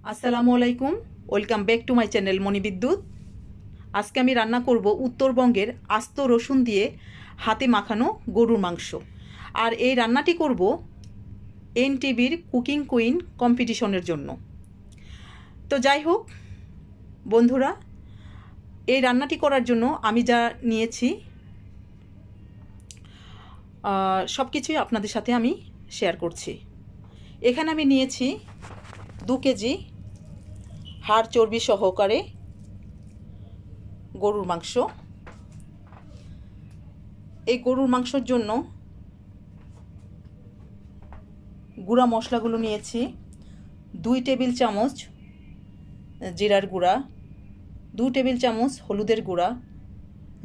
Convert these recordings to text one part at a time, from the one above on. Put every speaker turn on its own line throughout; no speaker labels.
আসসালামু আলাইকুম, welcome back to my channel Moni Bidyut. আজকে আমি রান্না করব উত্তরবঙ্গের আস্ত রসুন দিয়ে হাতে মাখানো গরুর মাংস। আর এই রান্নাটি করব এনটিভির কুকিং কুইন কম্পিটিশনের জন্য। তো যাই হোক বন্ধুরা, এই রান্নাটি করার জন্য আমি যা নিয়েছি সব কিছুই আপনাদের সাথে আমি শেয়ার করছি। এখানে আমি নিয়েছি 2 কেজি হাড় চর্বি সহকারে গরুর মাংস। এই গরুর মাংসের জন্য গুঁড়া মশলাগুলো নিয়েছি 2 টেবিল চামচ জিরার গুঁড়া, 2 টেবিল চামচ হলুদের গুঁড়া,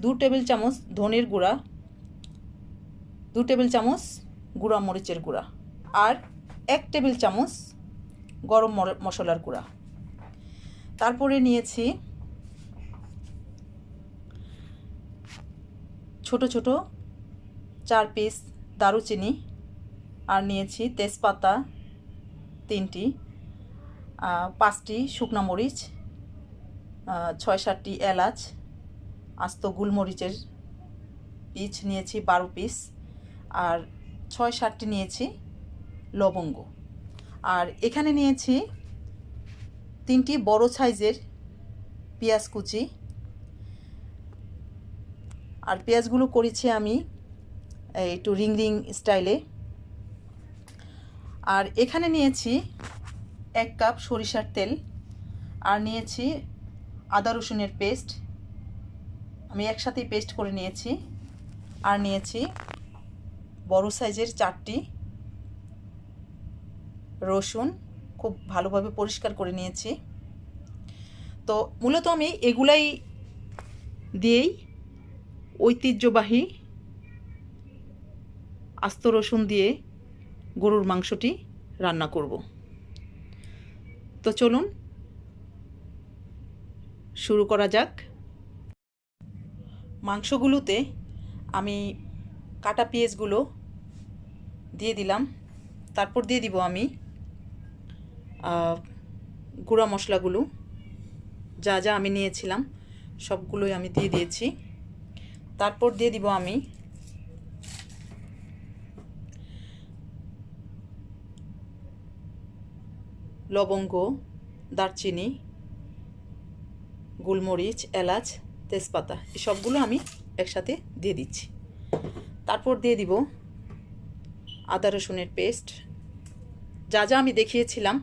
2 টেবিল চামচ ধনের গুঁড়া, 2 টেবিল চামচ গুঁড়া মরিচের গুঁড়া, আর 1 টেবিল চামচ গরম মশলার গুঁড়া। তারপরে নিয়েছি ছোট ছোট 4 পিস দারুচিনি, আর নিয়েছি তেজপাতা 3টি, 5টি শুকনো মরিচ, 6-7টি এলাচ, আস্ত গোলমরিচের পিস নিয়েছি 12 পিস, আর 6-7টি নিয়েছি লবঙ্গ। আর এখানে নিয়েছি 3টি বড় সাইজের পেঁয়াজ কুচি। আর পেঁয়াজগুলো করেছি আমি একটু রিং রিং স্টাইলে। আর এখানে নিয়েছি 1 কাপ সরিষার তেল, আর নিয়েছি আদা রসুনের পেস্ট, আমি একসাথেই পেস্ট করে নিয়েছি। আর নিয়েছি বড় সাইজের 4টি রসুন, খুব ভালোভাবে পরিষ্কার করে নিয়েছি। তো মূলত আমি এগুলাই দিয়েই ঐতিহ্যবাহী আস্ত রসুন দিয়ে গরুর মাংসটি রান্না করব। তো চলুন শুরু করা যাক। মাংসগুলোতে আমি কাটা পেঁয়াজগুলো দিয়ে দিলাম। তারপর দিয়ে দিব আমি গুঁড়া মশলাগুলো, যা যা আমি নিয়েছিলাম সবগুলোই আমি দিয়ে দিয়েছি। তারপর দিয়ে দিব আমি লবঙ্গ, দারচিনি, গোলমরিচ, এলাচ, তেজপাতা, এই সবগুলো আমি একসাথে দিয়ে দিচ্ছি। তারপর দিয়ে দিব আদা রসুনের পেস্ট, যা যা আমি দেখিয়েছিলাম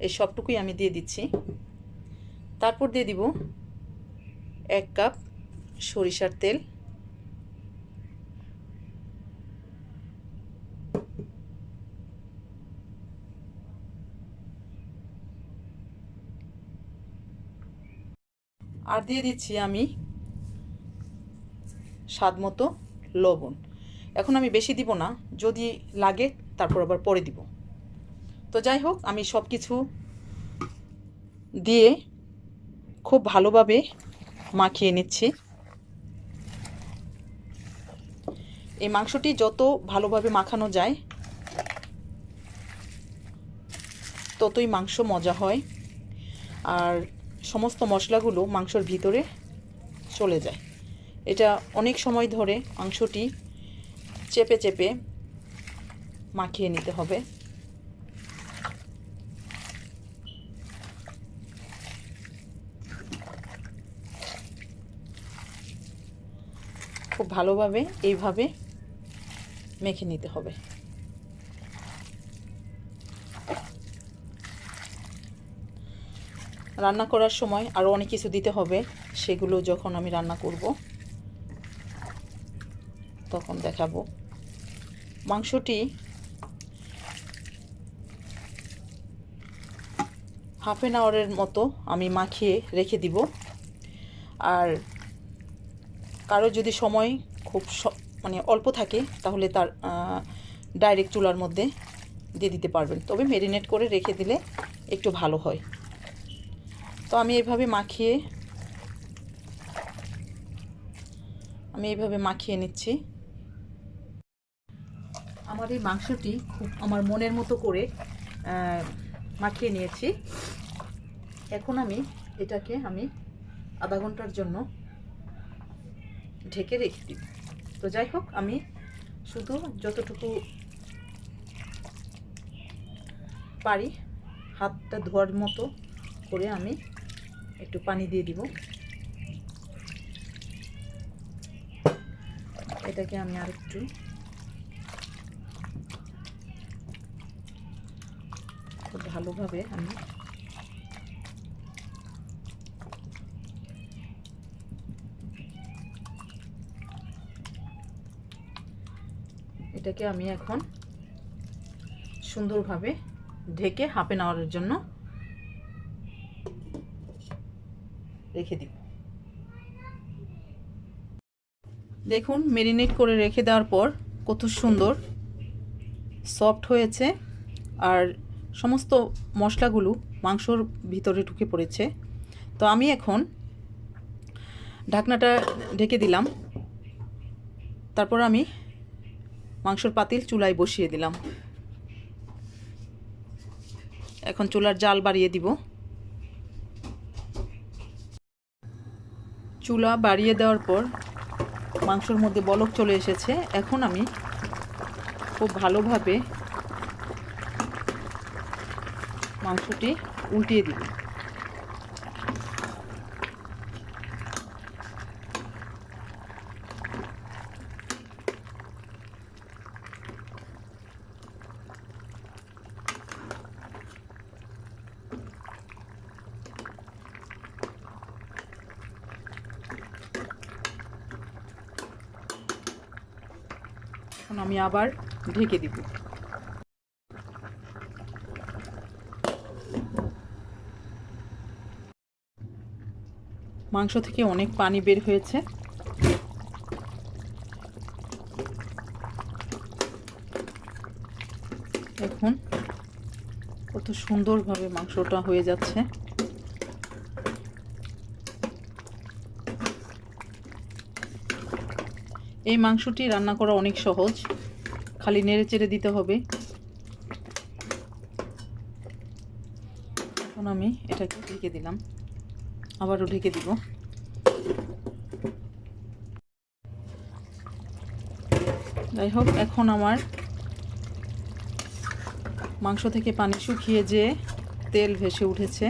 এই সবটুকুই আমি দিয়ে দিচ্ছি। তারপর দিয়ে দিব 1 কাপ সরিষার তেল, আর দিয়ে দিচ্ছি আমি স্বাদ মতো লবণ। এখন আমি বেশি দিব না, যদি লাগে তারপর আবার পরে দিব। তো যাই হোক, আমি সব কিছু দিয়ে খুব ভালোভাবে মাখিয়ে নিচ্ছি। এই মাংসটি যত ভালোভাবে মাখানো যায় ততই মাংস মজা হয়, আর সমস্ত মশলাগুলো মাংসর ভিতরে চলে যায়। এটা অনেক সময় ধরে মাংসটি চেপে চেপে মাখিয়ে নিতে হবে। খুব ভালোভাবে এইভাবে মেখে নিতে হবে। রান্না করার সময় আরও অনেক কিছু দিতে হবে, সেগুলো যখন আমি রান্না করব তখন দেখাবো। মাংসটি হাফ অ্যান আওয়ারের মতো আমি মাখিয়ে রেখে দিব। আর কারো যদি সময় খুব অল্প থাকে তাহলে তার ডাইরেক্ট চুলার মধ্যে দিয়ে দিতে পারবেন, তবে ম্যারিনেট করে রেখে দিলে একটু ভালো হয়। তো আমি এইভাবে মাখিয়ে নিচ্ছি। আমার এই মাংসটি খুব আমার মনের মতো করে মাখিয়ে নিয়েছি। এখন আমি এটাকে আধা ঘন্টার জন্য ঢেকে রেখে দিব। তো যাই হোক, আমি শুধু যতটুকু পারি হাতটা ধোয়ার মতো করে আমি একটু পানি দিয়ে দিব। এটাকে আমি আরেকটু খুব ভালোভাবে এটাকে আমি এখন সুন্দরভাবে ঢেকে হাফ অ্যান আওয়ারের জন্য রেখে দিব। দেখুন, মেরিনেট করে রেখে দেওয়ার পর কত সুন্দর সফট হয়েছে, আর সমস্ত মশলাগুলো মাংসর ভিতরে ঢুকে পড়েছে। তো আমি এখন ঢাকনাটা ঢেকে দিলাম। তারপর আমি মাংসর পাতিল চুলায় বসিয়ে দিলাম। এখন চুলার জাল বাড়িয়ে দিব। চুলা বাড়িয়ে দেওয়ার পর মাংসর মধ্যে বলক চলে এসেছে। এখন আমি খুব ভালোভাবে মাংসটি উল্টিয়ে দিব। এখন আমি আবার ঢেকে দিব। মাংস থেকে অনেক পানি বের হয়েছে। এখন কত সুন্দরভাবে মাংসটা হয়ে যাচ্ছে। এই মাংসটি রান্না করা অনেক সহজ, খালি নেড়ে চেড়ে দিতে হবে। এখন আমি এটাকে ঢেকে দিলাম, আবারও ঢেকে দিব। যাই হোক, এখন আমার মাংস থেকে পানি শুকিয়ে যেয়ে তেল ভেসে উঠেছে।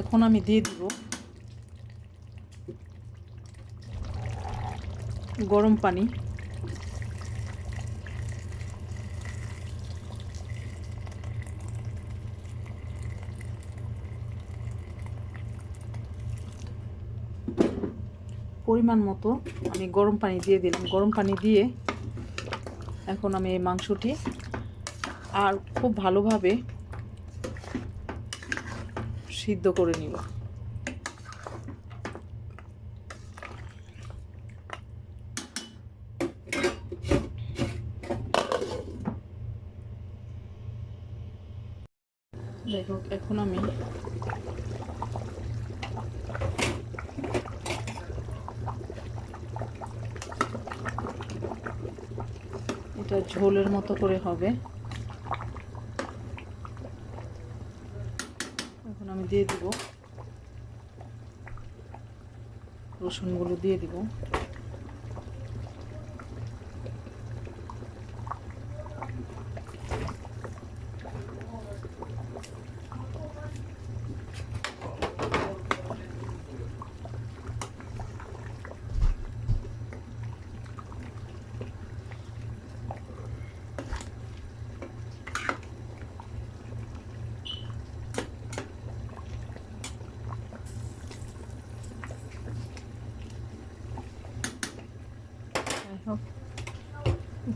এখন আমি দিয়ে দিব গরম পানি। পরিমাণ মতো আমি গরম পানি দিয়ে দিলাম। গরম পানি দিয়ে এখন আমি এই মাংসটি আর খুব ভালোভাবে সিদ্ধ করে নিব। যাই হোক, এখন আমি এটা ঝোলের মতো করে হবে। এখন আমি দিয়ে দিব রসুনগুলো দিয়ে দিব।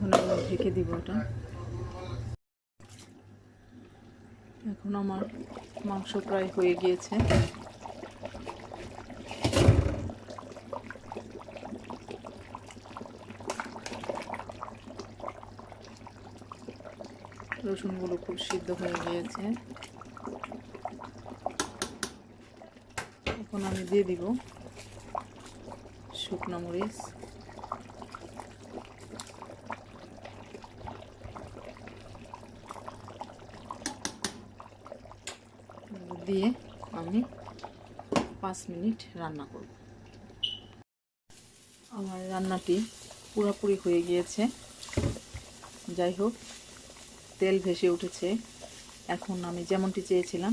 এখন আমরা ঢেকে দিব এটা। এখন আমার মাংস প্রায় হয়ে গিয়েছে। রসুনগুলো খুব সিদ্ধ হয়ে গিয়েছে। এখন আমি দিয়ে দিব শুকনো মরিচ, দিয়ে আমি 5 মিনিট রান্না করব। আমার রান্নাটি পুরোপুরি হয়ে গিয়েছে। যাই হোক, তেল ভেসে উঠেছে। এখন আমি যেমনটি চেয়েছিলাম,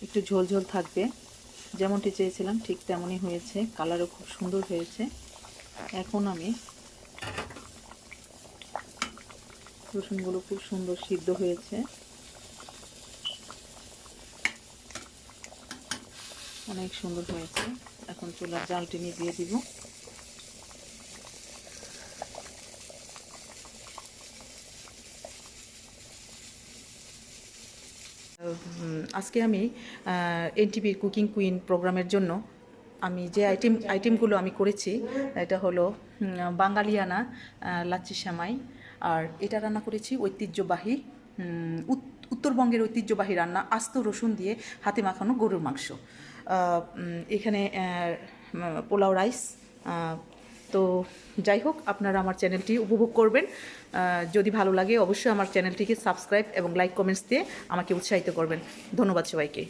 একটু ঝোল ঝোল থাকবে, যেমনটি চেয়েছিলাম ঠিক তেমনই হয়েছে। কালারও খুব সুন্দর হয়েছে। এখন আমি রসুনগুলো খুব সুন্দর সিদ্ধ হয়েছে, অনেক সুন্দর হয়েছে। এখন চুলার জালটি নিভিয়ে দিব। আজকে আমি এনটিভি কুকিং কুইন প্রোগ্রামের জন্য আমি যে আইটেমগুলো আমি করেছি, এটা হলো বাঙালিয়ানা লাচ্ছি সেমাই। আর এটা রান্না করেছি ঐতিহ্যবাহী উত্তরবঙ্গের ঐতিহ্যবাহী রান্না, আস্ত রসুন দিয়ে হাতে মাখানো গরুর মাংস। এখানে পোলাও রাইস। তো যাই হোক, আপনারা আমার চ্যানেলটি উপভোগ করবেন। যদি ভালো লাগে অবশ্যই আমার চ্যানেলটিকে সাবস্ক্রাইব এবং লাইক কমেন্টস দিয়ে আমাকে উৎসাহিত করবেন। ধন্যবাদ সবাইকে।